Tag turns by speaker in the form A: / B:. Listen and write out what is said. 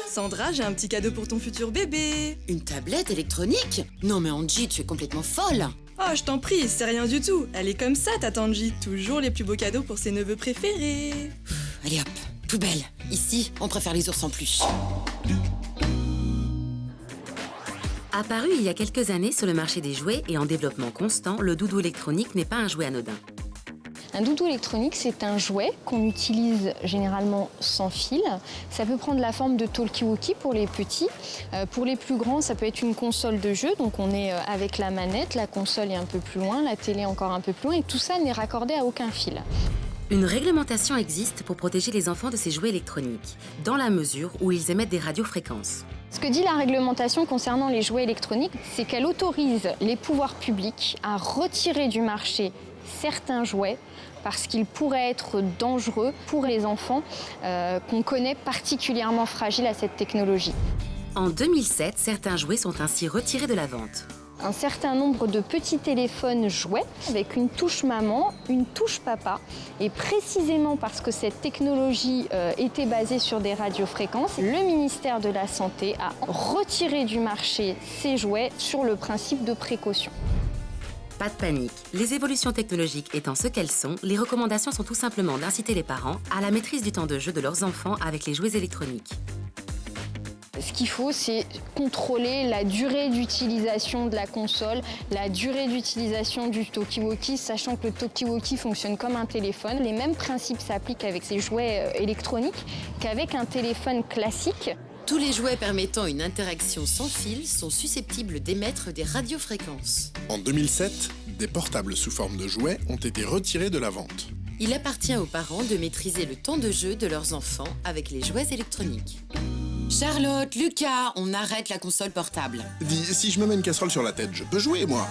A: Sandra, j'ai un petit cadeau pour ton futur bébé.
B: Une tablette électronique? Non mais Angie, tu es complètement folle.
A: Oh, je t'en prie, c'est rien du tout. Elle est comme ça, ta Tanji. Toujours les plus beaux cadeaux pour ses neveux préférés.
B: Allez hop, poubelle. Ici, on préfère les ours en peluche.
C: Apparu il y a quelques années sur le marché des jouets et en développement constant, le doudou électronique n'est pas un jouet anodin.
D: Un doudou électronique, c'est un jouet qu'on utilise généralement sans fil. Ça peut prendre la forme de talkie-walkie pour les petits. Pour les plus grands, ça peut être une console de jeu. Donc on est avec la manette, la console est un peu plus loin, la télé encore un peu plus loin et tout ça n'est raccordé à aucun fil.
C: Une réglementation existe pour protéger les enfants de ces jouets électroniques, dans la mesure où ils émettent des radiofréquences.
D: Ce que dit la réglementation concernant les jouets électroniques, c'est qu'elle autorise les pouvoirs publics à retirer du marché certains jouets parce qu'ils pourraient être dangereux pour les enfants qu'on connaît particulièrement fragiles à cette technologie.
C: En 2007, certains jouets sont ainsi retirés de la vente.
D: Un certain nombre de petits téléphones jouets avec une touche maman, une touche papa. Et précisément parce que cette technologie était basée sur des radiofréquences, le ministère de la Santé a retiré du marché ces jouets sur le principe de précaution.
C: Pas de panique, les évolutions technologiques étant ce qu'elles sont, les recommandations sont tout simplement d'inciter les parents à la maîtrise du temps de jeu de leurs enfants avec les jouets électroniques.
D: Ce qu'il faut, c'est contrôler la durée d'utilisation de la console, la durée d'utilisation du talkie-walkie, sachant que le talkie-walkie fonctionne comme un téléphone. Les mêmes principes s'appliquent avec ces jouets électroniques qu'avec un téléphone classique.
B: Tous les jouets permettant une interaction sans fil sont susceptibles d'émettre des radiofréquences.
E: En 2007, des portables sous forme de jouets ont été retirés de la vente.
B: Il appartient aux parents de maîtriser le temps de jeu de leurs enfants avec les jouets électroniques. Charlotte, Lucas, on arrête la console portable.
E: Dis, si je me mets une casserole sur la tête, je peux jouer, moi?